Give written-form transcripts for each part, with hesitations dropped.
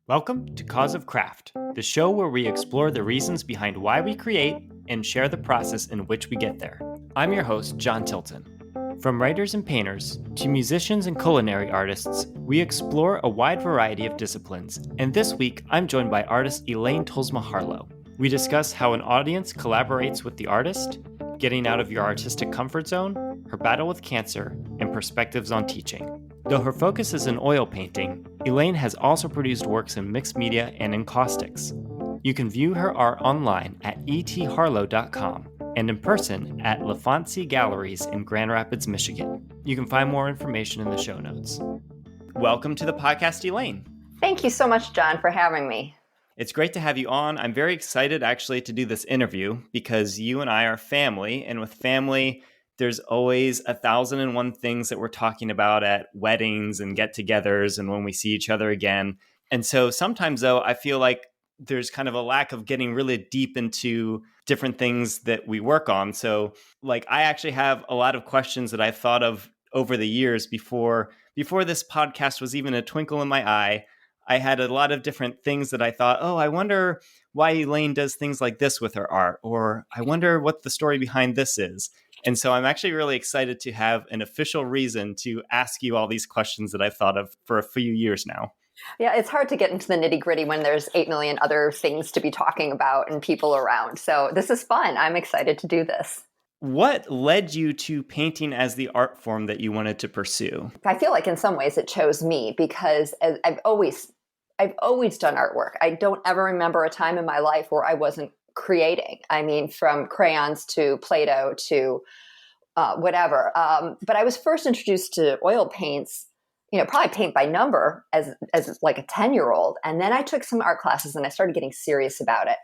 Welcome to Cause of Craft, the show where we explore the reasons behind why we create and share the process in which we get there. I'm your host, John Tilton. From writers and painters to musicians and culinary artists, we explore a wide variety of disciplines, and this week I'm joined by artist Elaine Tolsma Harlow. We discuss how an audience collaborates with the artist, getting out of your artistic comfort zone, her battle with cancer, and perspectives on teaching. Though her focus is in oil painting, Elaine has also produced works in mixed media and Encaustics. You can view her art online at etharlow.com and in person at LaFontsee Galleries in Grand Rapids, Michigan. You can find more information in the show notes. Welcome to the podcast, Elaine. Thank you so much, John, for having me. It's great to have you on. I'm very excited actually to do this interview because you and I are family, and with family, there's always 1,001 things that we're talking about at weddings and get-togethers and when we see each other again. And so sometimes, though, I feel like there's kind of a lack of getting really deep into different things that we work on. So like I actually have a lot of questions that I've thought of over the years before this podcast was even a twinkle in my eye. I had a lot of different things that I thought, oh, I wonder why Elaine does things like this with her art, or I wonder what the story behind this is. And so I'm actually really excited to have an official reason to ask you all these questions that I've thought of for a few years now. Yeah, it's hard to get into the nitty gritty when there's 8 million other things to be talking about and people around. So this is fun. I'm excited to do this. What led you to painting as the art form that you wanted to pursue? I feel like in some ways it chose me because I've always done artwork. I don't ever remember a time in my life where I wasn't creating. I mean, from crayons to Play-Doh to whatever. But I was first introduced to oil paints, probably paint by number as like a 10-year-old. And then I took some art classes and I started getting serious about it.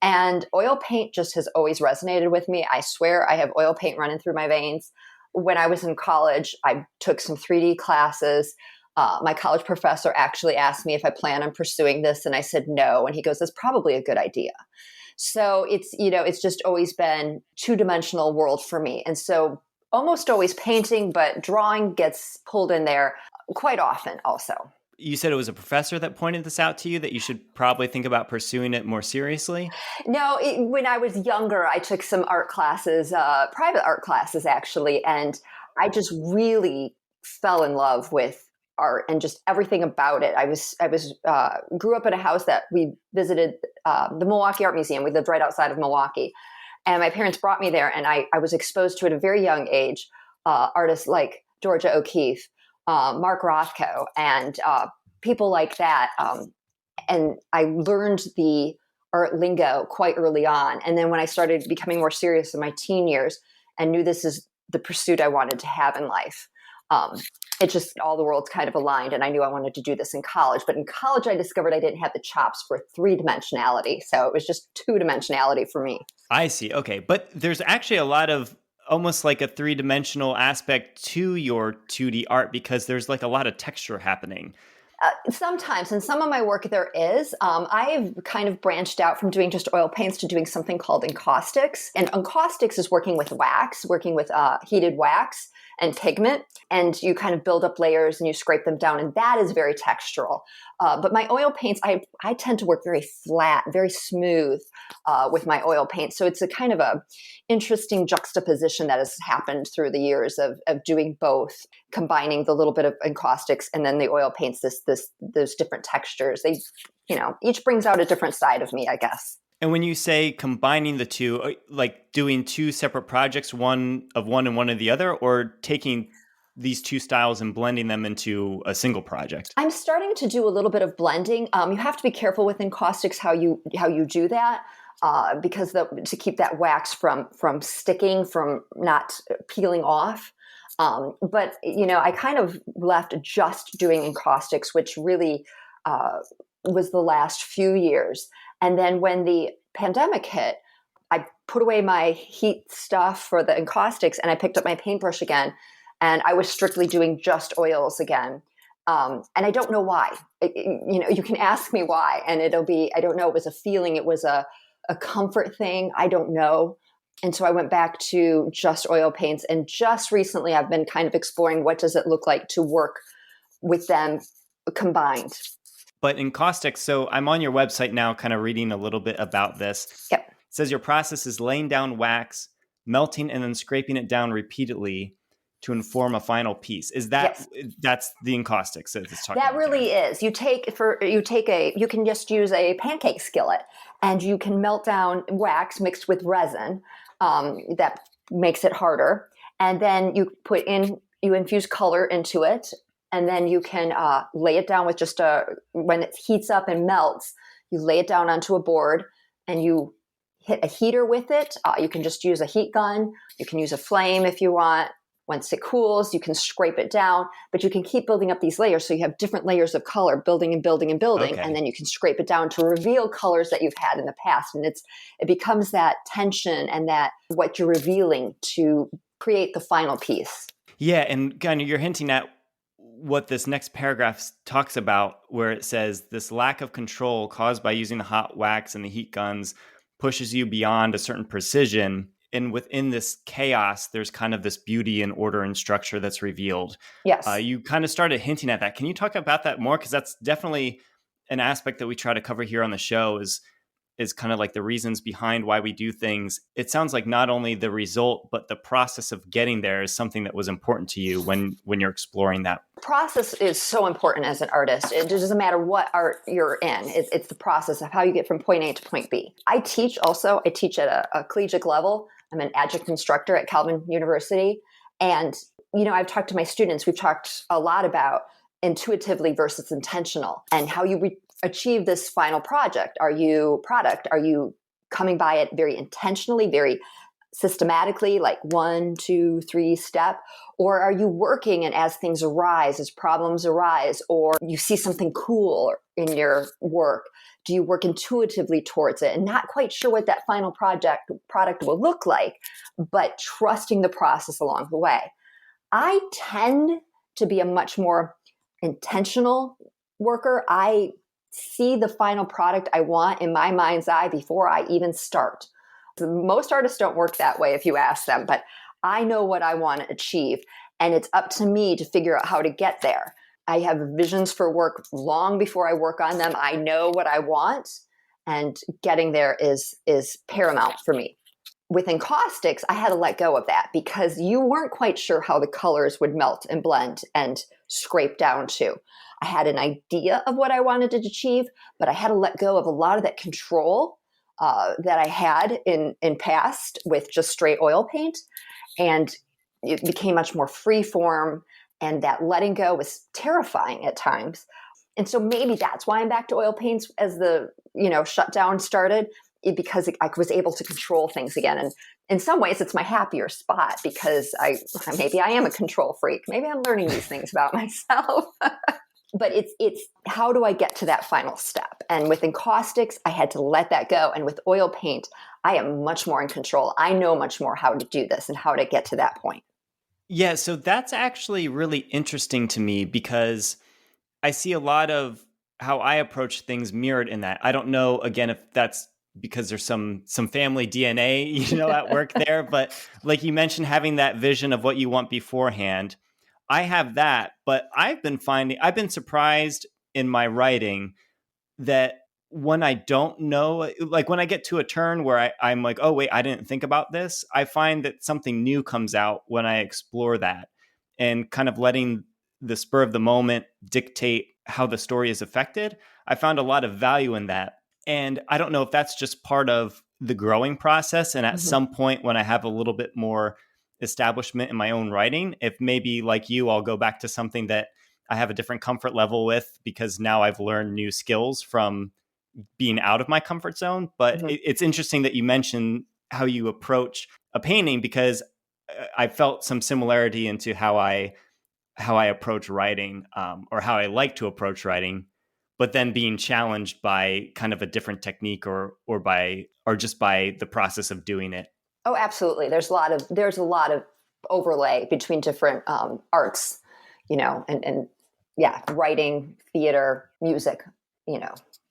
And oil paint just has always resonated with me. I swear I have oil paint running through my veins. When I was in college, I took some 3D classes. My college professor actually asked me if I plan on pursuing this. And I said no. And he goes, that's probably a good idea. So it's just always been two-dimensional world for me. And so almost always painting, but drawing gets pulled in there quite often also. You said it was a professor that pointed this out to you, that you should probably think about pursuing it more seriously? No, when I was younger, I took some art classes, private art classes actually, and I just really fell in love with art and just everything about it. I grew up in a house that we visited, the Milwaukee Art Museum. We lived right outside of Milwaukee, and my parents brought me there, and I was exposed to at a very young age artists like Georgia O'Keeffe, Mark Rothko, and people like that. And I learned the art lingo quite early on. And then when I started becoming more serious in my teen years and knew this is the pursuit I wanted to have in life, it just all the worlds kind of aligned. And I knew I wanted to do this in college. But in college, I discovered I didn't have the chops for 3-dimensionality. So it was just 2-dimensionality for me. I see. Okay. But there's actually a lot of almost like a 3-dimensional aspect to your 2D art because there's like a lot of texture happening. Sometimes in some of my work there is. I've kind of branched out from doing just oil paints to doing something called Encaustics. And Encaustics is working with wax, working with heated wax and pigment. And you kind of build up layers and you scrape them down. And that is very textural. But my oil paints, I tend to work very flat, very smooth with my oil paint. So it's a kind of a interesting juxtaposition that has happened through the years of doing both, combining the little bit of Encaustics and then the oil paints, those different textures. They, each brings out a different side of me, I guess. And when you say combining the two, like doing two separate projects, one and one of the other, or taking these two styles and blending them into a single project? I'm starting to do a little bit of blending. You have to be careful with Encaustics how you do that because to keep that wax from sticking, from not peeling off. But I kind of left just doing Encaustics, which really was the last few years. And then when the pandemic hit, I put away my heat stuff for the Encaustics and I picked up my paintbrush again. And I was strictly doing just oils again. And I don't know why. You can ask me why. And it'll be, I don't know, it was a feeling. It was a comfort thing. I don't know. And so I went back to just oil paints. And just recently, I've been kind of exploring what does it look like to work with them combined. But Encaustics, so I'm on your website now, kind of reading a little bit about this. Yep. It says your process is laying down wax, melting, and then scraping it down repeatedly to inform a final piece. Is that Yes. That's the Encaustics that it's talking That about really there? is. You can just use a pancake skillet, and you can melt down wax mixed with resin. That makes it harder, and then you infuse color into it, and then you can lay it down with when it heats up and melts, you lay it down onto a board, and you hit a heater with it. You can just use a heat gun. You can use a flame if you want. Once it cools, you can scrape it down, but you can keep building up these layers. So you have different layers of color building and building and building. Okay. And then you can scrape it down to reveal colors that you've had in the past. And it becomes that tension and that what you're revealing to create the final piece. Yeah, and kind of you're hinting at what this next paragraph talks about, where it says this lack of control caused by using the hot wax and the heat guns pushes you beyond a certain precision. And within this chaos, there's kind of this beauty and order and structure that's revealed. Yes. You kind of started hinting at that. Can you talk about that more? Because that's definitely an aspect that we try to cover here on the show is kind of like the reasons behind why we do things. It sounds like not only the result, but the process of getting there is something that was important to you when you're exploring that. Process is so important as an artist. It doesn't matter what art you're in. It's the process of how you get from point A to point B. I teach at a collegiate level. I'm an adjunct instructor at Calvin University. And, I've talked to my students. We've talked a lot about intuitively versus intentional and how you achieve this final product. Are you coming by it very intentionally, very systematically, like 1, 2, 3 step? Or are you working, and as things arise, as problems arise, or you see something cool in your work, do you work intuitively towards it and not quite sure what that final product will look like, but trusting the process along the way? I tend to be a much more intentional worker. I see the final product I want in my mind's eye before I even start. Most artists don't work that way if you ask them, but I know what I want to achieve, and it's up to me to figure out how to get there. I have visions for work long before I work on them. I know what I want, and getting there is paramount for me. With Encaustics, I had to let go of that because you weren't quite sure how the colors would melt and blend and scrape down to. I had an idea of what I wanted to achieve, but I had to let go of a lot of that control that I had in past with just straight oil paint. And it became much more free form, and that letting go was terrifying at times. And so maybe that's why I'm back to oil paints as the shutdown started, because I was able to control things again. And in some ways, it's my happier spot because maybe I am a control freak. Maybe I'm learning these things about myself. But it's how do I get to that final step? And with Encaustics, I had to let that go. And with oil paint, I am much more in control. I know much more how to do this and how to get to that point. Yeah, so that's actually really interesting to me because I see a lot of how I approach things mirrored in that. I don't know, again, if that's because there's some family DNA, at work there. But like you mentioned, having that vision of what you want beforehand, I have that. But I've been surprised in my writing that when I don't know, like when I get to a turn where I'm like, oh, wait, I didn't think about this, I find that something new comes out when I explore that and kind of letting the spur of the moment dictate how the story is affected. I found a lot of value in that. And I don't know if that's just part of the growing process. And at some point when I have a little bit more establishment in my own writing, if maybe like you, I'll go back to something that I have a different comfort level with because now I've learned new skills from being out of my comfort zone. But it's interesting that you mentioned how you approach a painting because I felt some similarity into how I approach writing or how I like to approach writing, but then being challenged by kind of a different technique or just by the process of doing it. Oh, absolutely. There's a lot of overlay between different arts, and yeah, writing, theater, music,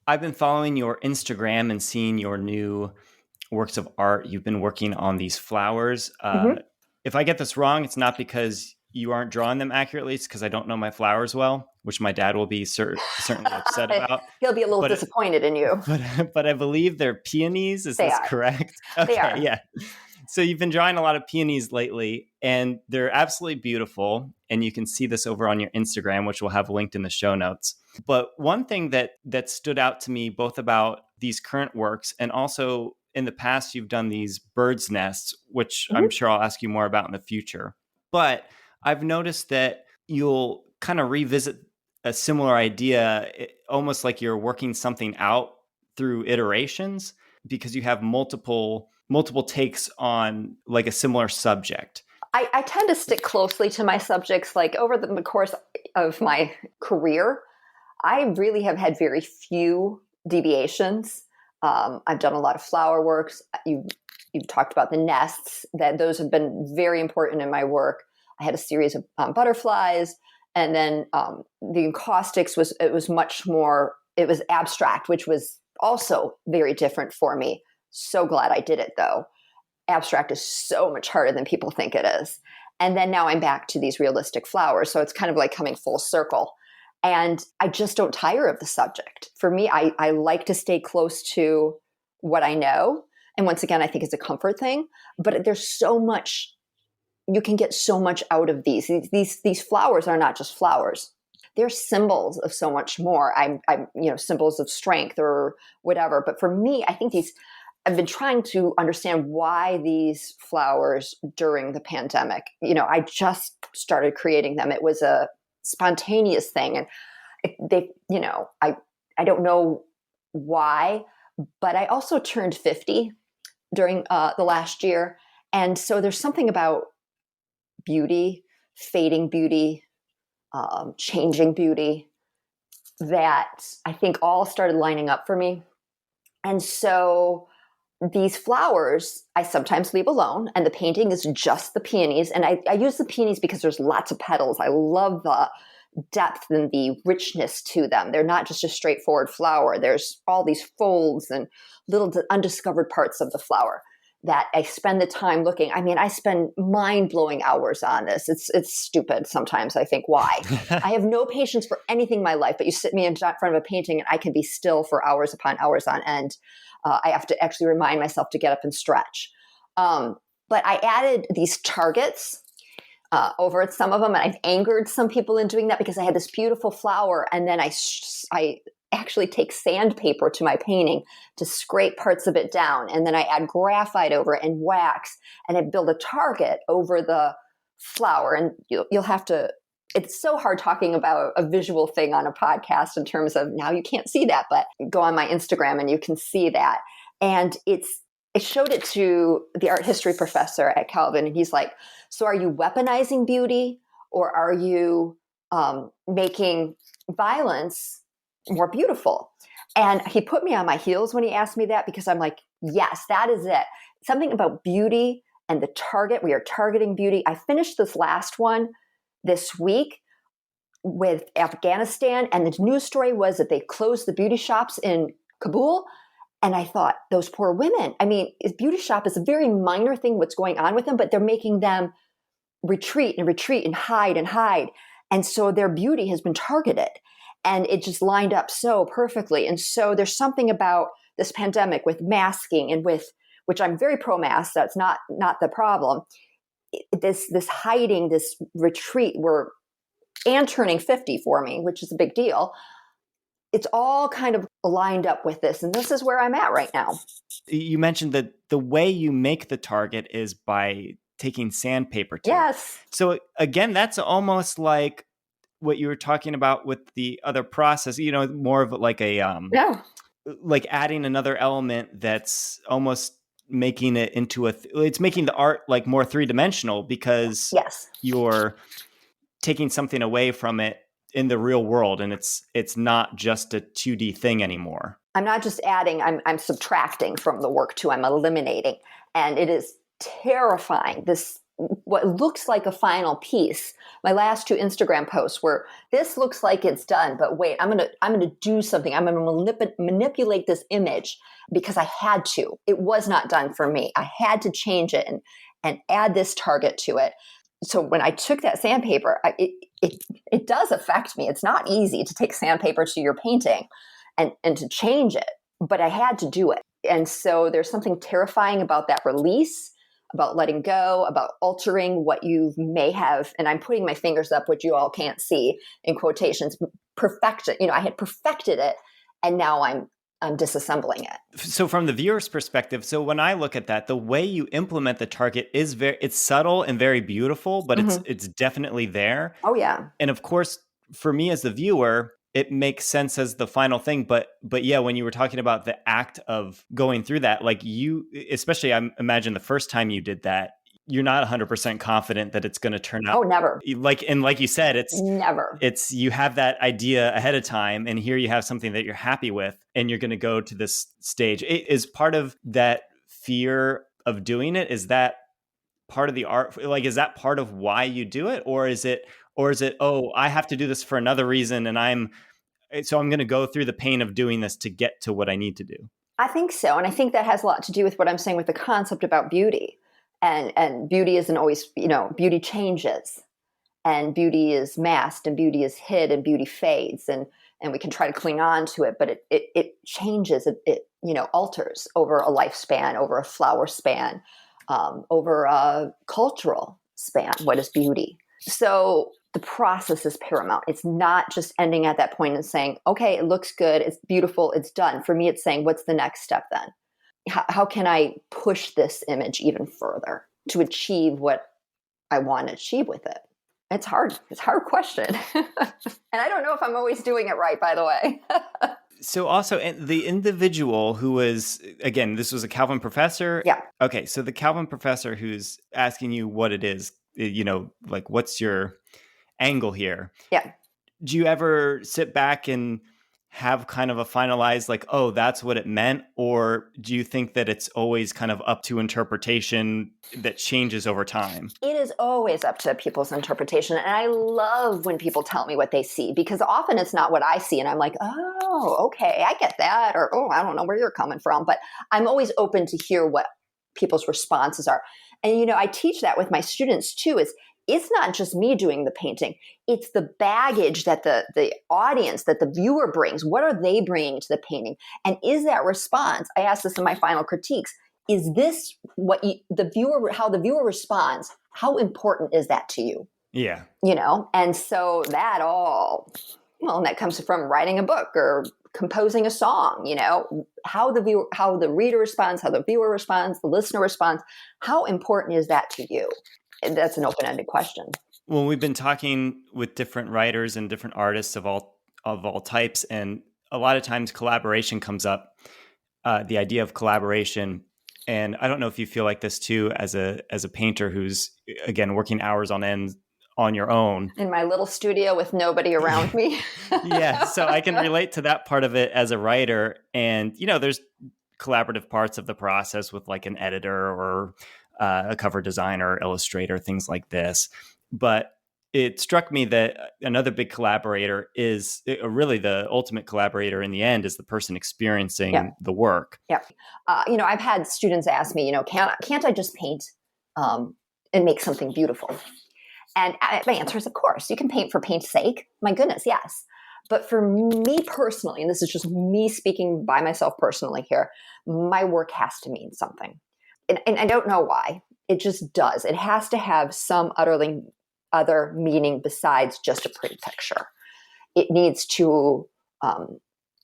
I've been following your Instagram and seeing your new works of art. You've been working on these flowers. If I get this wrong, it's not because you aren't drawing them accurately. It's because I don't know my flowers well. which my dad will be certainly upset about. He'll be a little disappointed in you. But I believe they're peonies. Is this correct? Okay, they are. Yeah. So you've been drawing a lot of peonies lately, and they're absolutely beautiful. And you can see this over on your Instagram, which we'll have linked in the show notes. But one thing that stood out to me, both about these current works and also in the past, you've done these bird's nests, which I'm sure I'll ask you more about in the future. But I've noticed that you'll kind of revisit a similar idea, almost like you're working something out through iterations, because you have multiple takes on like a similar subject. I tend to stick closely to my subjects. Like over the course of my career, I really have had very few deviations. I've done a lot of flower works. You've talked about the nests, that those have been very important in my work. I had a series of butterflies, and then the Encaustics was much more, it was abstract, which was also very different for me. So glad I did it though. Abstract is so much harder than people think it is. And then now I'm back to these realistic flowers. So it's kind of like coming full circle. And I just don't tire of the subject. For me, I like to stay close to what I know. And once again, I think it's a comfort thing. But there's so much, you can get so much out of these. These flowers are not just flowers. They're symbols of so much more. I'm symbols of strength or whatever. But for me, I think I've been trying to understand why these flowers during the pandemic. I just started creating them. It was a spontaneous thing, and I don't know why, but I also turned 50 during the last year, and so there's something about beauty, fading beauty, changing beauty, that I think all started lining up for me. And so these flowers I sometimes leave alone, and the painting is just the peonies. And I use the peonies because there's lots of petals. I love the depth and the richness to them. They're not just a straightforward flower. There's all these folds and little undiscovered parts of the flower that I spend the time looking. I mean, I spend mind-blowing hours on this. It's stupid sometimes. I think, why? I have no patience for anything in my life, but you sit me in front of a painting and I can be still for hours upon hours on end. I have to actually remind myself to get up and stretch. But I added these targets over at some of them, and I've angered some people in doing that because I had this beautiful flower, and then I actually take sandpaper to my painting to scrape parts of it down, and then I add graphite over it and wax, and I build a target over the flower. And you'll have to, it's so hard talking about a visual thing on a podcast in terms of, now you can't see that, but go on my Instagram and you can see that. And I showed it to the art history professor at Calvin, and he's like, so are you weaponizing beauty, or are you making violence more beautiful? And he put me on my heels when he asked me that, because I'm like, yes, that is it. Something about beauty and the target. We are targeting beauty. I finished this last one this week with Afghanistan, and the news story was that they closed the beauty shops in Kabul. And I thought, those poor women. I mean, beauty shop is a very minor thing, what's going on with them, but they're making them retreat and hide and hide. And so their beauty has been targeted, and it just lined up so perfectly. And so there's something about this pandemic with masking and with, which I'm very pro-mask, that's not the problem. This hiding, this retreat, and turning 50 for me, which is a big deal. It's all kind of lined up with this. And this is where I'm at right now. You mentioned that the way you make the target is by taking sandpaper to Yes. it. So again, that's almost like what you were talking about with the other process, more of like a, like adding another element that's almost making it into it's making the art like more three-dimensional, because you're taking something away from it in the real world, and it's not just a 2D thing anymore. I'm not just adding, I'm subtracting from the work too. I'm eliminating, and it is terrifying. What looks like a final piece. My last 2 Instagram posts were, this looks like it's done, but wait, I'm gonna do something. I'm gonna manipulate this image because I had to. It was not done for me. I had to change it and add this target to it. so when I took that sandpaper, it does affect me. It's not easy to take sandpaper to your painting and to change it, but I had to do it. And so there's something terrifying about that release, about letting go, about altering what you may have. And I'm putting my fingers up, which you all can't see in quotations, perfected. I had perfected it, and now I'm disassembling it. So from the viewer's perspective, so when I look at that, the way you implement the target is it's subtle and very beautiful, but it's definitely there. Oh yeah. And of course, for me as the viewer, it makes sense as the final thing. But yeah, when you were talking about the act of going through that, like especially I imagine the first time you did that, you're not 100% confident that it's going to turn out. Oh, never. Like you said, it's never. It's you have that idea ahead of time, and here you have something that you're happy with, and you're going to go to this stage. It is part of that fear of doing it. Is that part of the art? Like, is that part of why you do it, or is it, oh, I have to do this for another reason, and I'm going to go through the pain of doing this to get to what I need to do? I think so, and I think that has a lot to do with what I'm saying with the concept about beauty. And beauty isn't always, beauty changes, and beauty is masked, and beauty is hid, and beauty fades, and we can try to cling on to it, but it changes, it alters over a lifespan, over a flower span, over a cultural span. What is beauty? So the process is paramount. It's not just ending at that point and saying, okay, it looks good, it's beautiful, it's done. For me, it's saying, what's the next step then? How can I push this image even further to achieve what I want to achieve with it? It's hard. It's a hard question. And I don't know if I'm always doing it right, by the way. So also the individual who was, again, this was a Calvin professor. Yeah. Okay. So the Calvin professor who's asking you what it is, like what's your angle here? Yeah. Do you ever sit back and have kind of a finalized, like, oh, that's what it meant? Or do you think that it's always kind of up to interpretation that changes over time? It is always up to people's interpretation. And I love when people tell me what they see, because often it's not what I see. And I'm like, oh, okay, I get that. Or, oh, I don't know where you're coming from. But I'm always open to hear what people's responses are. And, I teach that with my students too, is it's not just me doing the painting. It's the baggage that the audience, that the viewer brings. What are they bringing to the painting? And is that response, I ask this in my final critiques, is this what how the viewer responds? How important is that to you? Yeah. And so and that comes from writing a book or composing a song, how the reader responds, how the viewer responds, the listener responds. How important is that to you? That's an open-ended question. Well, we've been talking with different writers and different artists of all types, and a lot of times collaboration comes up, the idea of collaboration. And I don't know if you feel like this too, as a painter who's, again, working hours on end on your own. In my little studio with nobody around me. Yeah, so I can relate to that part of it as a writer. And, there's collaborative parts of the process with like an editor or a cover designer, illustrator, things like this. But it struck me that another big collaborator is really the ultimate collaborator in the end is the person experiencing the work. Yeah. I've had students ask me, can't I just paint and make something beautiful? And my answer is, of course, you can paint for paint's sake. My goodness, yes. But for me personally, and this is just me speaking by myself personally here, my work has to mean something. And I don't know why. It just does. It has to have some other meaning besides just a pretty picture. It needs to, and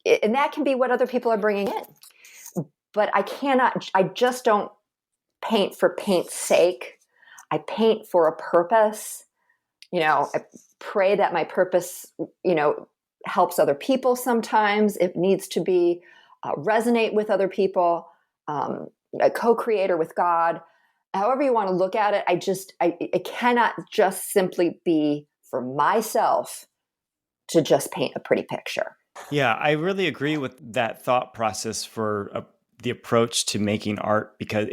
that can be what other people are bringing in. But I just don't paint for paint's sake. I paint for a purpose. I pray that my purpose, helps other people sometimes. It needs to be resonate with other people. A co-creator with God, however you want to look at it. It cannot just simply be for myself to just paint a pretty picture. Yeah, I really agree with that thought process for the approach to making art, because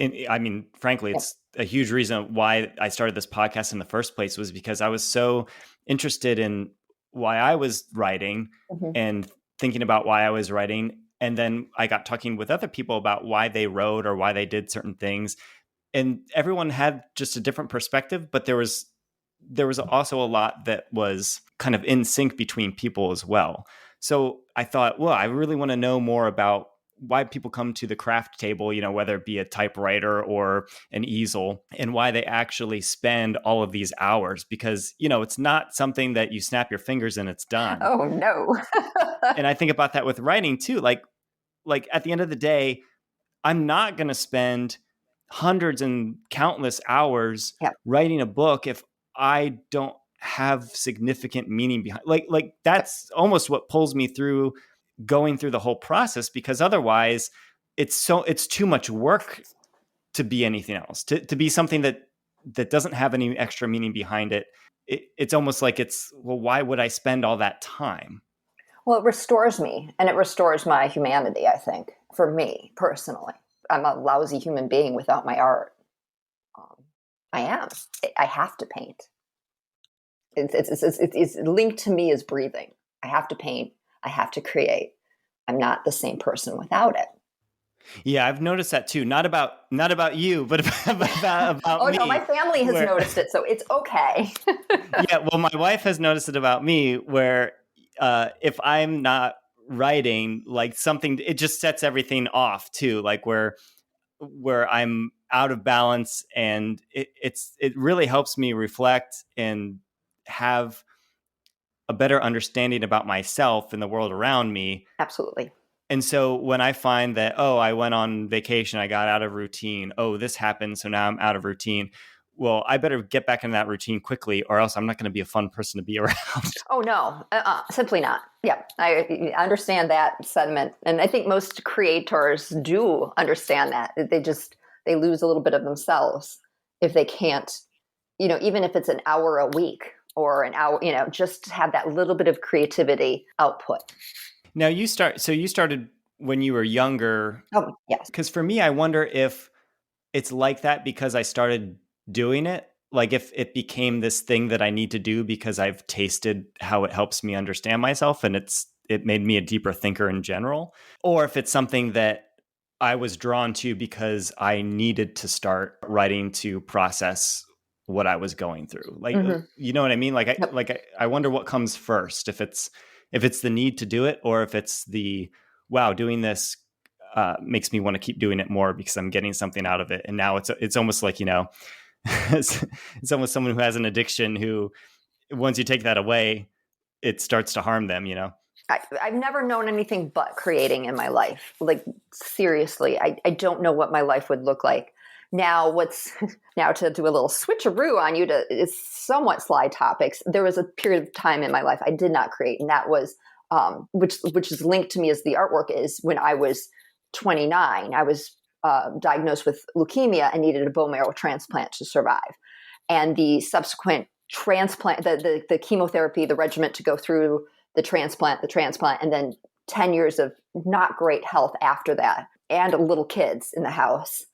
frankly, it's a huge reason why I started this podcast in the first place, was because I was so interested in why I was writing and thinking about why I was writing. And then I got talking with other people about why they wrote or why they did certain things. And everyone had just a different perspective, but there was there was also a lot that was kind of in sync between people as well. So I thought, well, I really want to know more about why people come to the craft table, whether it be a typewriter or an easel, and why they actually spend all of these hours, because, it's not something that you snap your fingers and it's done. Oh, no. And I think about that with writing too. Like at the end of the day, I'm not going to spend hundreds and countless hours Yep. writing a book if I don't have significant meaning behind. Like that's almost what pulls me through going through the whole process, because otherwise it's too much work to be anything else, to be something that doesn't have any extra meaning behind it. It's almost like well, why would I spend all that time? Well, it restores me, and it restores my humanity, I think, for me personally. I'm a lousy human being without my art. I am. I have to paint. It's linked to me as breathing. I have to paint. I have to create. I'm not the same person without it. Yeah, I've noticed that too. Not about you, but about oh, me. No, my family has noticed it, so it's okay. Yeah, well, my wife has noticed it about me, where if I'm not writing, like something, it just sets everything off too. Like where I'm out of balance, and it really helps me reflect and have a better understanding about myself and the world around me. Absolutely. And so when I find that, oh, I went on vacation, I got out of routine. Oh, this happened, so now I'm out of routine. Well, I better get back into that routine quickly, or else I'm not going to be a fun person to be around. Oh, no, simply not. Yeah, I understand that sentiment. And I think most creators do understand that. They lose a little bit of themselves if they can't, even if it's an hour a week or an hour, just have that little bit of creativity output. Now you started when you were younger. Oh, yes. Because for me, I wonder if it's like that because I started doing it. Like if it became this thing that I need to do because I've tasted how it helps me understand myself, and it made me a deeper thinker in general, or if it's something that I was drawn to because I needed to start writing to process what I was going through. Like, you know what I mean? I wonder what comes first, if it's the need to do it, or if it's the, wow, doing this makes me want to keep doing it more because I'm getting something out of it. And now it's almost like, it's almost someone who has an addiction who, once you take that away, it starts to harm them, I've never known anything but creating in my life. Like, seriously, I don't know what my life would look like. Now, now to do a little switcheroo on you is somewhat sly topics. There was a period of time in my life I did not create, and that was, which is linked to me as the artwork is, when I was 29. I was diagnosed with leukemia and needed a bone marrow transplant to survive. And the subsequent transplant, the chemotherapy, the regimen to go through the transplant, and then 10 years of not great health after that, and little kids in the house.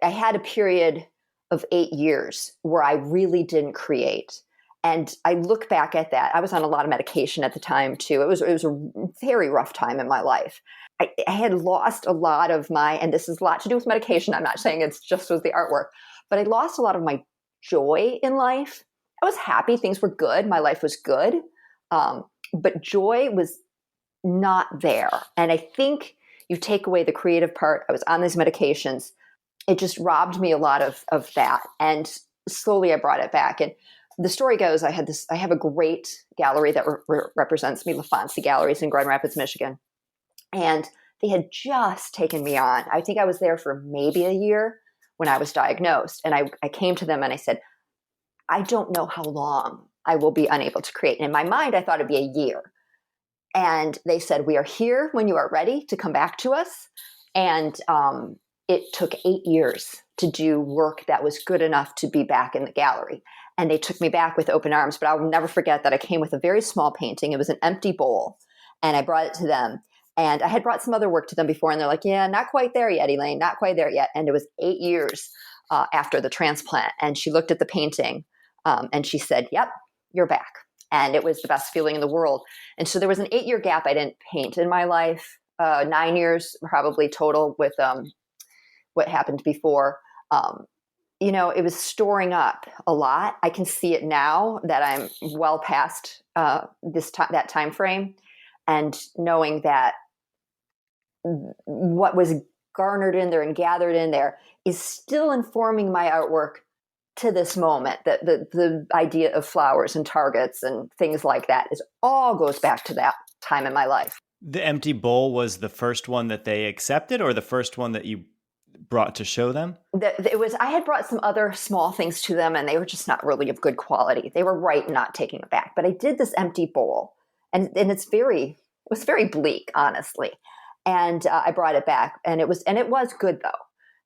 I had a period of 8 years where I really didn't create. And I look back at that. I was on a lot of medication at the time too. It was a very rough time in my life. I had lost a lot of and this has a lot to do with medication. I'm not saying it's just with the artwork, but I lost a lot of my joy in life. I was happy. Things were good. My life was good. But joy was not there. And I think you take away the creative part. I was on these medications. It just robbed me a lot of that. And slowly I brought it back. And the story goes, I have a great gallery that represents me, LaFontsee Galleries in Grand Rapids, Michigan. And they had just taken me on. I think I was there for maybe a year when I was diagnosed. And I came to them and I said, I don't know how long I will be unable to create. And in my mind, I thought it'd be a year. And they said, we are here when you are ready to come back to us. And it took 8 years to do work that was good enough to be back in the gallery. And they took me back with open arms. But I'll never forget that I came with a very small painting. It was an empty bowl. And I brought it to them. And I had brought some other work to them before. And they're like, yeah, not quite there yet, Elaine, not quite there yet. And it was 8 years after the transplant. And she looked at the painting and she said, yep, you're back. And it was the best feeling in the world. And so there was an 8-year gap I didn't paint in my life, 9 years probably total with what happened before. it was storing up a lot. I can see it now that I'm well past that time frame, and knowing that what was garnered in there and gathered in there is still informing my artwork to this moment. That the idea of flowers and targets and things like that is all goes back to that time in my life. The empty bowl was the first one that they accepted, or the first one that you brought to show them? I had brought some other small things to them, and they were just not really of good quality. They were right in not taking it back. But I did this empty bowl, and it was very bleak, honestly. And I brought it back, and it was good though.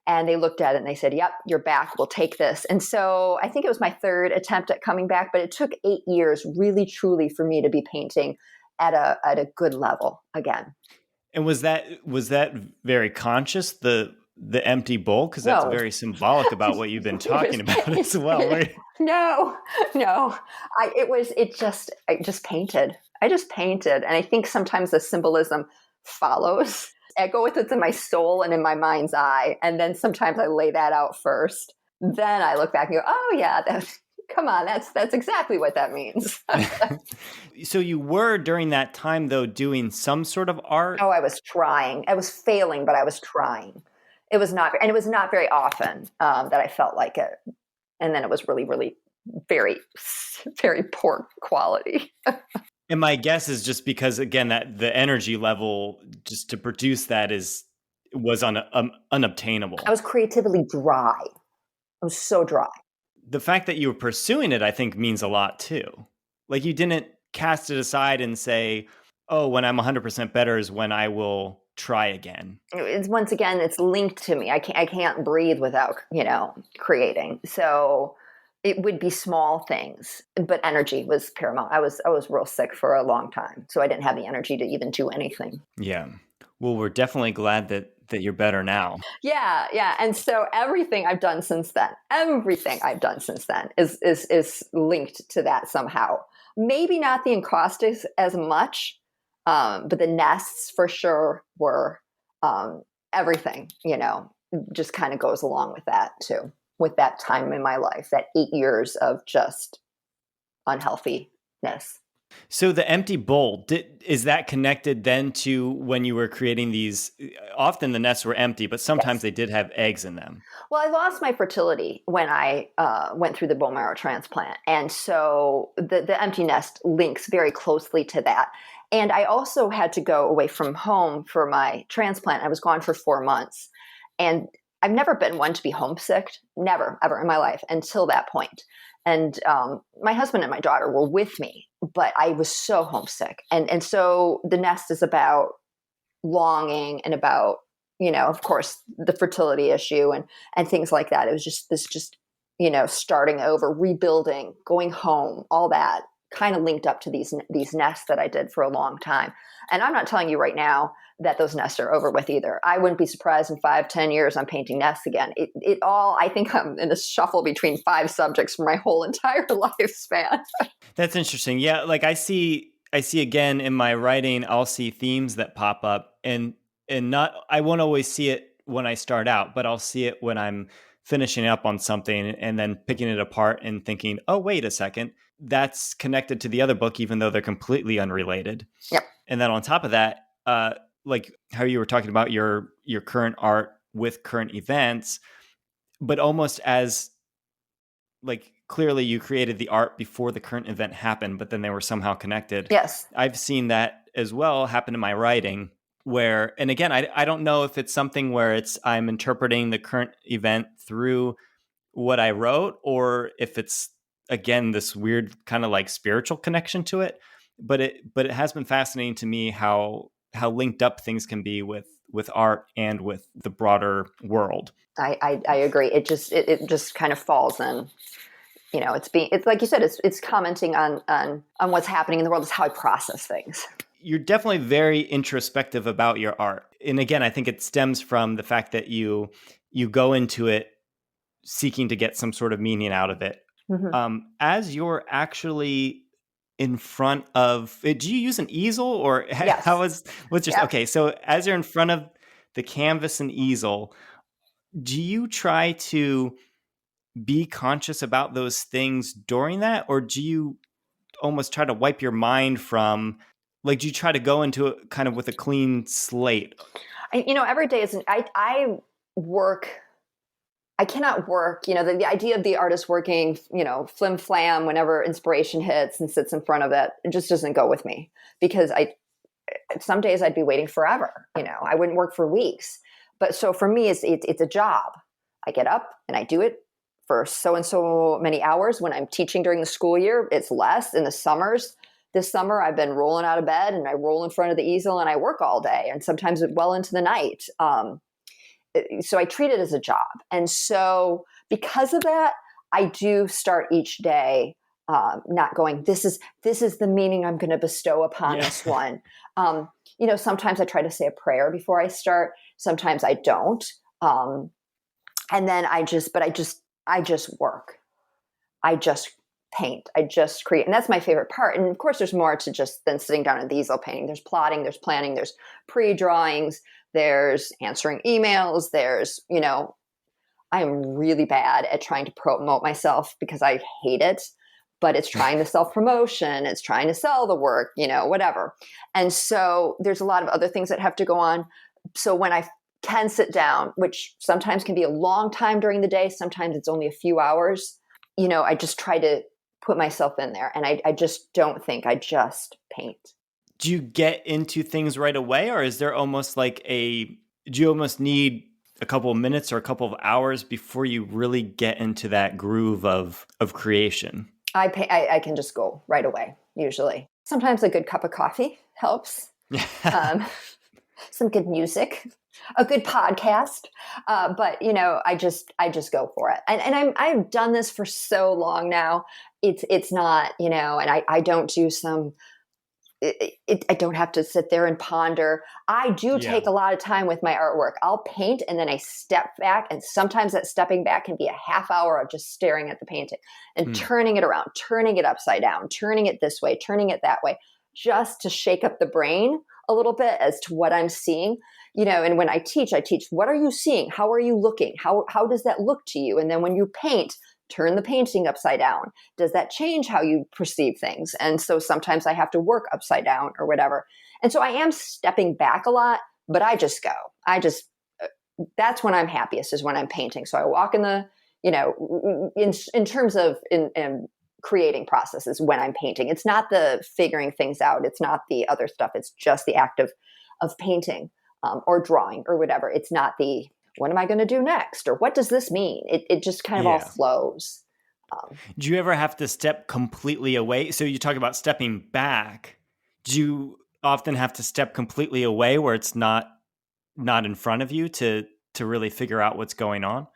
And they looked at it and they said, "Yep, you're back. We'll take this." And so I think it was my third attempt at coming back, but it took 8 years, really, truly, for me to be painting at a good level again. And was that very conscious, the empty bowl? Because that's very symbolic about what you've been talking about as well, right? No. I just painted. I just painted. And I think sometimes the symbolism follows. I go with what's in my soul and in my mind's eye. And then sometimes I lay that out first. Then I look back and go, oh yeah, come on, that's exactly what that means. So you were, during that time, though, doing some sort of art? Oh, I was trying. I was failing, but I was trying. It was not very often that I felt like it. And then it was really, really very, very poor quality. And my guess is just because, again, that the energy level just to produce that was unobtainable. I was creatively dry. I was so dry. The fact that you were pursuing it, I think, means a lot too. Like, you didn't cast it aside and say, oh, when I'm 100% better is when I will try again. Once again, it's linked to me. I can't breathe without, creating. So it would be small things, but energy was paramount. I was real sick for a long time, so I didn't have the energy to even do anything. Yeah. Well, we're definitely glad that you're better now. Yeah. And so everything I've done since then is linked to that somehow. Maybe not the Encaustics as much, but the nests for sure were everything, just kind of goes along with that too, with that time in my life, that 8 years of just unhealthiness. So the empty bowl, is that connected then to when you were creating these? Often the nests were empty, but sometimes they did have eggs in them. Well, I lost my fertility when I went through the bone marrow transplant. And so the empty nest links very closely to that. And I also had to go away from home for my transplant. I was gone for 4 months. And I've never been one to be homesick, never, ever in my life until that point. And my husband and my daughter were with me, but I was so homesick. And so the nest is about longing and about, of course, the fertility issue and things like that. It was just starting over, rebuilding, going home, all that kind of linked up to these nests that I did for a long time. And I'm not telling you right now that those nests are over with either. I wouldn't be surprised in 5-10 years I'm painting nests again. It all, I think I'm in a shuffle between 5 subjects for my whole entire lifespan. That's interesting. Yeah, like I see again in my writing, I'll see themes that pop up, and I won't always see it when I start out, but I'll see it when I'm finishing up on something and then picking it apart and thinking, oh, wait a second, that's connected to the other book, even though they're completely unrelated. Yep. And then on top of that, like how you were talking about your current art with current events, but almost as like clearly you created the art before the current event happened, but then they were somehow connected. Yes. I've seen that as well happen in my writing where, and again, I don't know if it's something where I'm interpreting the current event through what I wrote, or if it's, again, this weird kind of like spiritual connection to it. But it has been fascinating to me how linked up things can be with art and with the broader world. I agree. It just kind of falls in. It's like you said, it's commenting on what's happening in the world. Is how I process things. You're definitely very introspective about your art. And again, I think it stems from the fact that you go into it seeking to get some sort of meaning out of it. Mm-hmm. As you're actually in front of, do you use an easel or yes. what's your, okay. So as you're in front of the canvas and easel, do you try to be conscious about those things during that? Or do you almost try to wipe your mind from, like, do you try to go into it kind of with a clean slate? Every day isn't, I work, I cannot work, the idea of the artist working, flim flam whenever inspiration hits and sits in front of it just doesn't go with me, because some days I'd be waiting forever. I wouldn't work for weeks. But so for me, it's a job. I get up and I do it for so and so many hours. When I'm teaching during the school year, it's less. In the summers, this summer, I've been rolling out of bed and I roll in front of the easel and I work all day, and sometimes well into the night. So I treat it as a job. And so because of that, I do start each day not going, this is the meaning I'm going to bestow upon this one. Sometimes I try to say a prayer before I start. Sometimes I don't. And then I just work. I just paint. I just create. And that's my favorite part. And of course, there's more to just than sitting down at the easel painting. There's plotting, there's planning, there's pre-drawings, there's answering emails, there's, I am really bad at trying to promote myself because I hate it. But it's trying to self-promotion, it's trying to sell the work, whatever. And so there's a lot of other things that have to go on. So when I can sit down, which sometimes can be a long time during the day, sometimes it's only a few hours, I just try to put myself in there. And I just don't think, I just paint. Do you get into things right away, or is there almost like do you almost need a couple of minutes or a couple of hours before you really get into that groove of creation? I can just go right away, usually. Sometimes a good cup of coffee helps. Some good music, a good podcast. But I just go for it. And I've done this for so long now. It's not, and I don't do I don't have to sit there and ponder. I do take a lot of time with my artwork. I'll paint and then I step back. And sometimes that stepping back can be a half hour of just staring at the painting and turning it around, turning it upside down, turning it this way, turning it that way, just to shake up the brain a little bit as to what I'm seeing. And when I teach, what are you seeing? How are you looking? How does that look to you? And then when you paint, turn the painting upside down. Does that change how you perceive things? And so sometimes I have to work upside down or whatever. And so I am stepping back a lot, but I just go. That's when I'm happiest, is when I'm painting. So I walk in the, in terms of in creating processes when I'm painting. It's not the figuring things out. It's not the other stuff. It's just the act of painting or drawing or whatever. It's not the, what am I going to do next? Or what does this mean? It just kind of all flows. Do you ever have to step completely away? So you talk about stepping back. Do you often have to step completely away where it's not in front of you to really figure out what's going on?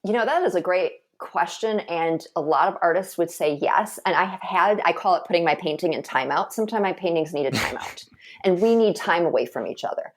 That is a great question. And a lot of artists would say yes. And I call it putting my painting in timeout. Sometimes my paintings need a timeout. And we need time away from each other.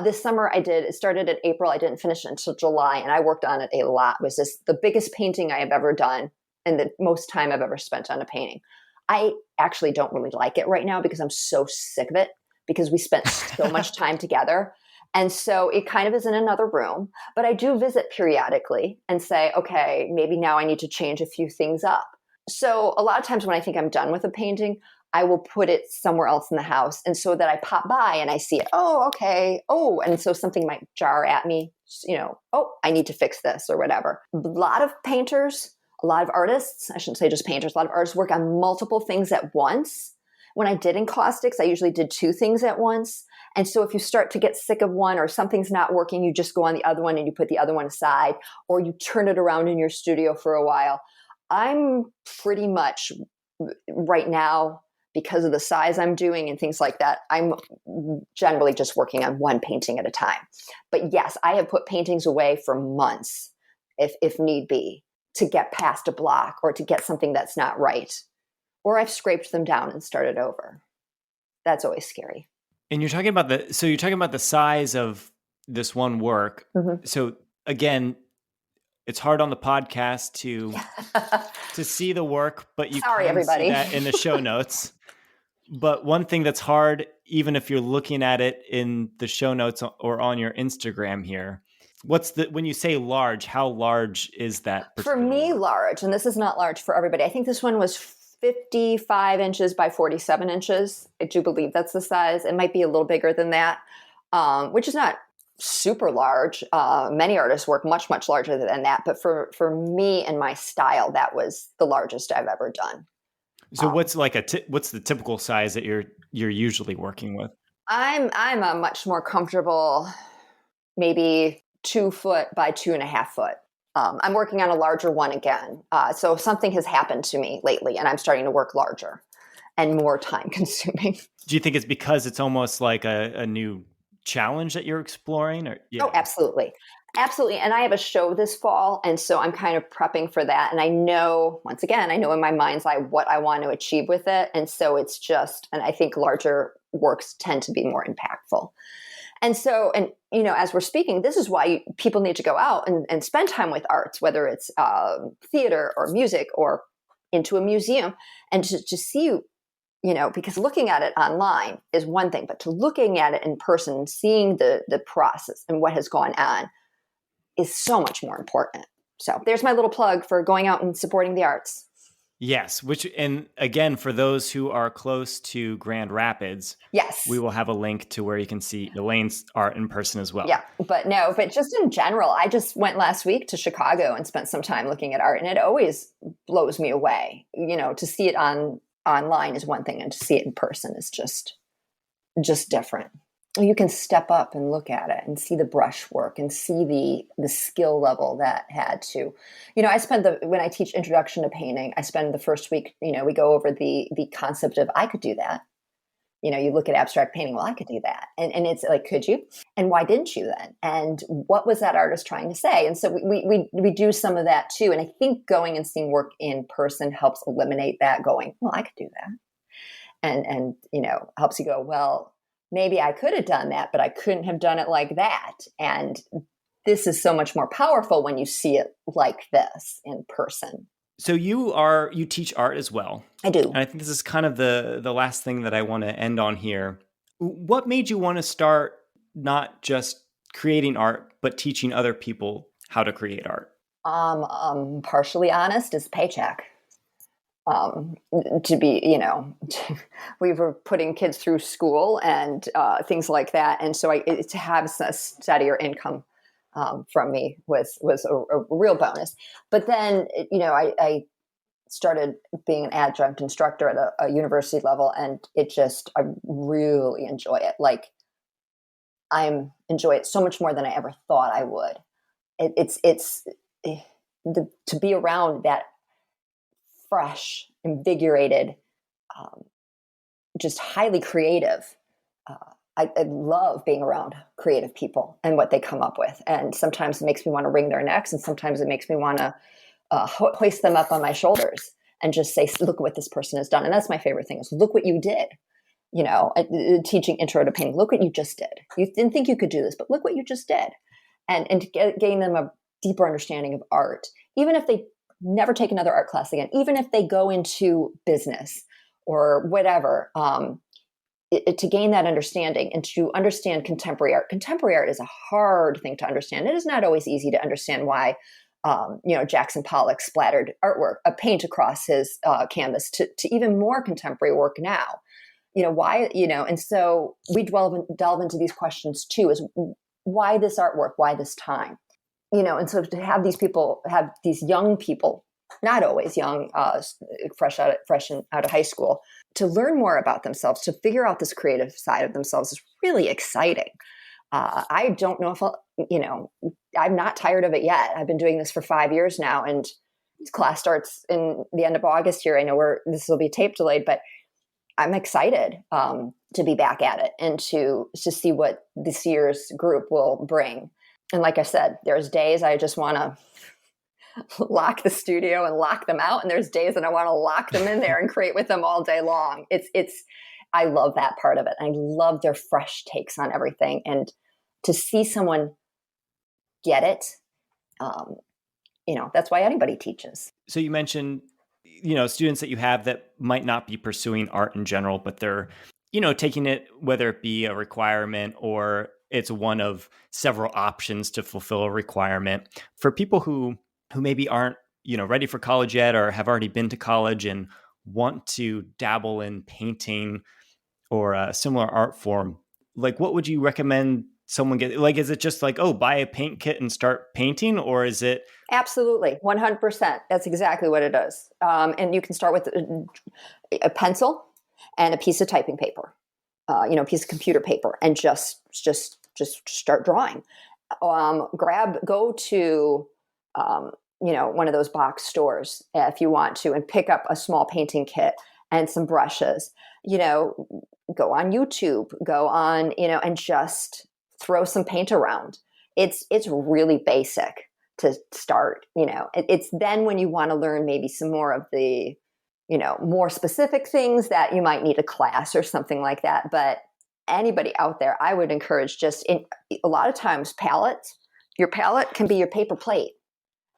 This summer it started in April. I didn't finish it until July, and I worked on it a lot. It was the biggest painting I have ever done and the most time I've ever spent on a painting. I actually don't really like it right now because I'm so sick of it, because we spent so much time together. And so it kind of is in another room, but I do visit periodically and say, okay, maybe now I need to change a few things up. So a lot of times when I think I'm done with a painting, I will put it somewhere else in the house. And so that I pop by and I see it. Oh, okay. Oh, and so something might jar at me, oh, I need to fix this or whatever. A lot of painters, a lot of artists, I shouldn't say just painters, a lot of artists work on multiple things at once. When I did Encaustics, I usually did two things at once. And so if you start to get sick of one or something's not working, you just go on the other one and you put the other one aside, or you turn it around in your studio for a while. I'm pretty much right now, because of the size I'm doing and things like that, I'm generally just working on one painting at a time. But yes, I have put paintings away for months, if need be, to get past a block or to get something that's not right. Or I've scraped them down and started over. That's always scary. And you're talking about the size of this one work. Mm-hmm. So again, it's hard on the podcast to see the work, but you can everybody. See that in the show notes. But one thing that's hard, even if you're looking at it in the show notes or on your Instagram here, When you say large, how large is that For particular me, work? large, and this is not large for everybody. I think this one was 55 inches by 47 inches. I do believe that's the size. It might be a little bigger than that, which is not super large. Many artists work much, much larger than that. But for me and my style, that was the largest I've ever done. So what's like what's the typical size that you're usually working with? I'm a much more comfortable, maybe 2 foot by 2.5 foot. I'm working on a larger one again. So something has happened to me lately, and I'm starting to work larger and more time consuming. Do you think it's because it's almost like a new challenge that you're exploring? Or Oh, yeah. absolutely. Absolutely. And I have a show this fall. And so I'm kind of prepping for that. And I know, once again, I know in my mind's eye what I want to achieve with it. And so it's just, and I think larger works tend to be more impactful. And so, and as we're speaking, this is why people need to go out and spend time with arts, whether it's theater or music or into a museum, and to see, because looking at it online is one thing, but to looking at it in person, seeing the process and what has gone on is so much more important. So there's my little plug for going out and supporting the arts. Yes, and again, for those who are close to Grand Rapids, Yes. we will have a link to where you can see Elaine's art in person as well. Yeah, but just in general, I just went last week to Chicago and spent some time looking at art, and it always blows me away. To see it online is one thing, and to see it in person is just different. You can step up and look at it and see the brushwork and see the skill level that had to, I spend when I teach introduction to painting, I spend the first week, we go over the concept of I could do that. You look at abstract painting, well, I could do that. And it's like, could you? And why didn't you then? And what was that artist trying to say? And so we do some of that too. And I think going and seeing work in person helps eliminate that going, well, I could do that. And helps you go, well, maybe I could have done that, but I couldn't have done it like that. And this is so much more powerful when you see it like this in person. So you teach art as well. I do. And I think this is kind of the last thing that I want to end on here. What made you want to start not just creating art, but teaching other people how to create art? Partially honest, is paycheck. To be, we were putting kids through school and things like that. And so to have a steadier income from me was a real bonus. But then, I started being an adjunct instructor at a university level, and I really enjoy it. Like, enjoy it so much more than I ever thought I would. To be around that fresh, invigorated, just highly creative. I love being around creative people and what they come up with. And sometimes it makes me want to wring their necks, and sometimes it makes me want to hoist them up on my shoulders and just say, look what this person has done. And that's my favorite thing, is look what you did. Teaching intro to painting, look what you just did. You didn't think you could do this, but look what you just did. And to gain them a deeper understanding of art, even if they never take another art class again, even if they go into business or whatever, to gain that understanding and to understand contemporary art. Contemporary art is a hard thing to understand. It is not always easy to understand why, Jackson Pollock splattered paint across his canvas to even more contemporary work now. Why, and so we delve into these questions too, is why this artwork, why this time? And so to have these young people, not always young, fresh out of high school, to learn more about themselves, to figure out this creative side of themselves is really exciting. I don't know if I'm not tired of it yet. I've been doing this for 5 years now, and class starts in the end of August here. I know this will be tape delayed, but I'm excited to be back at it and to see what this year's group will bring. And like I said, there's days I just want to lock the studio and lock them out. And there's days that I want to lock them in there and create with them all day long. I love that part of it. I love their fresh takes on everything. And to see someone get it, that's why anybody teaches. So you mentioned, students that you have that might not be pursuing art in general, but they're, taking it, whether it be a requirement or it's one of several options to fulfill a requirement. For people who maybe aren't, ready for college yet, or have already been to college and want to dabble in painting or a similar art form, like what would you recommend someone get? Like, is it just like, oh, buy a paint kit and start painting, or is it? Absolutely, 100%. That's exactly what it is. And you can start with a pencil and a piece of typing paper, a piece of computer paper, and just start drawing. Go to one of those box stores if you want to, and pick up a small painting kit and some brushes. Go on YouTube, and just throw some paint around. It's really basic to start. It's then when you want to learn maybe some more of the, more specific things that you might need a class or something like that. But anybody out there, I would encourage a lot of times your palette can be your paper plate.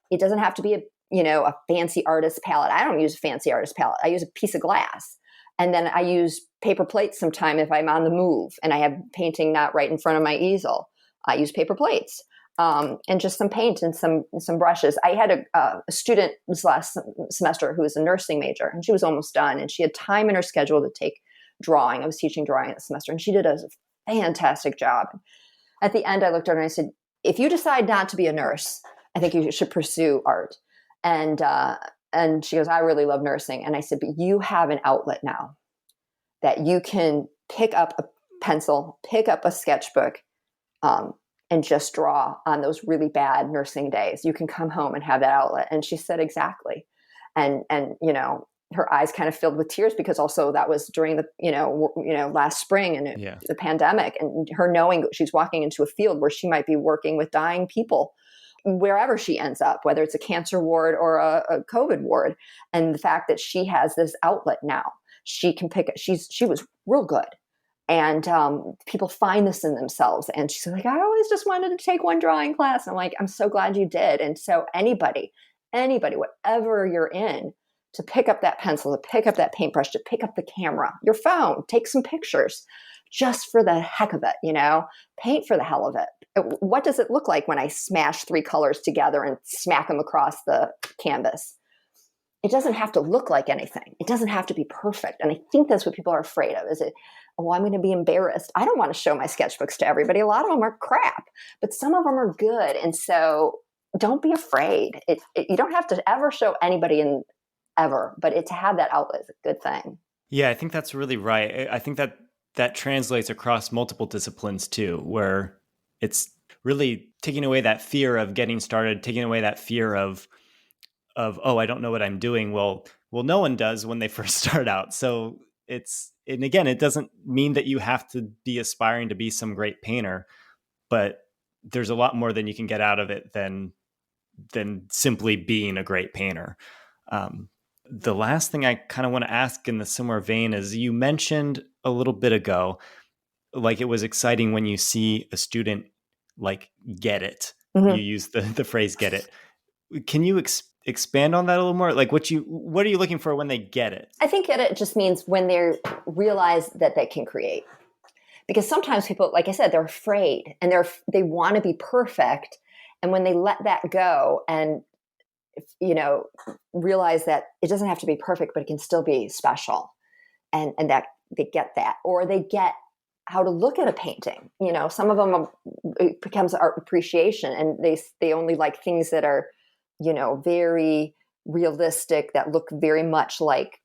It doesn't have to be a fancy artist palette. I don't use a fancy artist palette. I use a piece of glass. And then I use paper plates sometime if I'm on the move and I have painting not right in front of my easel. I use paper plates and just some paint and some brushes. I had a student this last semester who was a nursing major, and she was almost done, and she had time in her schedule to take drawing. I was teaching drawing this semester, and she did a fantastic job. At the end, I looked at her and I said, if you decide not to be a nurse, I think you should pursue art. And she goes, I really love nursing. And I said, but you have an outlet now that you can pick up a pencil, pick up a sketchbook, and just draw on those really bad nursing days. You can come home and have that outlet. And she said, exactly. And her eyes kind of filled with tears, because also that was during the, last spring and the pandemic, and her knowing she's walking into a field where she might be working with dying people, wherever she ends up, whether it's a cancer ward or a COVID ward. And the fact that she has this outlet now, she can she was real good. And people find this in themselves. And she's like, I always just wanted to take one drawing class. And I'm like, I'm so glad you did. And so anybody, whatever you're in, to pick up that pencil, to pick up that paintbrush, to pick up the camera, your phone, take some pictures just for the heck of it, paint for the hell of it. What does it look like when I smash 3 colors together and smack them across the canvas? It doesn't have to look like anything. It doesn't have to be perfect. And I think that's what people are afraid of. Is it, I'm going to be embarrassed. I don't want to show my sketchbooks to everybody. A lot of them are crap, but some of them are good. And so don't be afraid. You don't have to ever show anybody ever, but to have that outlet is a good thing. Yeah, I think that's really right. I think that translates across multiple disciplines too, where it's really taking away that fear of getting started, taking away that fear of, oh, I don't know what I'm doing. Well, no one does when they first start out. So and again, it doesn't mean that you have to be aspiring to be some great painter, but there's a lot more than you can get out of it than simply being a great painter. The last thing I kind of want to ask in the similar vein is, you mentioned a little bit ago, like it was exciting when you see a student like get it. Mm-hmm. You use the phrase "get it." Can you expand on that a little more? Like what are you looking for when they get it? I think get it just means when they realize that they can create. Because sometimes people, like I said, they're afraid and they want to be perfect. And when they let that go and realize that it doesn't have to be perfect, but it can still be special, and that they get that, or they get how to look at a painting. Some of them, it becomes art appreciation, and they only like things that are, very realistic, that look very much like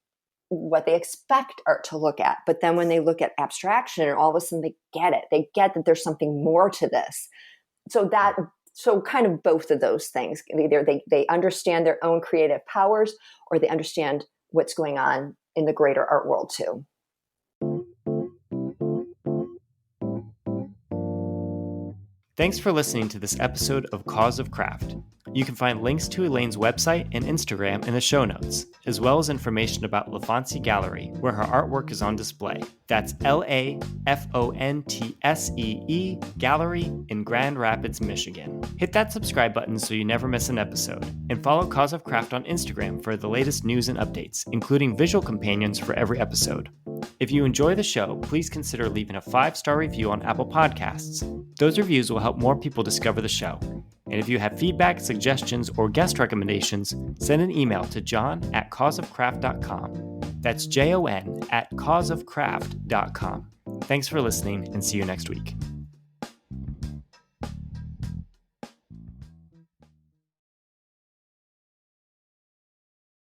what they expect art to look at. But then when they look at abstraction, and all of a sudden they get it, they get that there's something more to this. So kind of both of those things. Either they understand their own creative powers, or they understand what's going on in the greater art world too. Thanks for listening to this episode of Cause of Craft. You can find links to Elaine's website and Instagram in the show notes, as well as information about LaFontsee Gallery, where her artwork is on display. That's LaFontsee Gallery in Grand Rapids, Michigan. Hit that subscribe button so you never miss an episode, and follow Cause of Craft on Instagram for the latest news and updates, including visual companions for every episode. If you enjoy the show, please consider leaving a 5-star review on Apple Podcasts. Those reviews will help more people discover the show. And if you have feedback, suggestions, or guest recommendations, send an email to john@causeofcraft.com. That's JON@causeofcraft.com. Thanks for listening, and see you next week.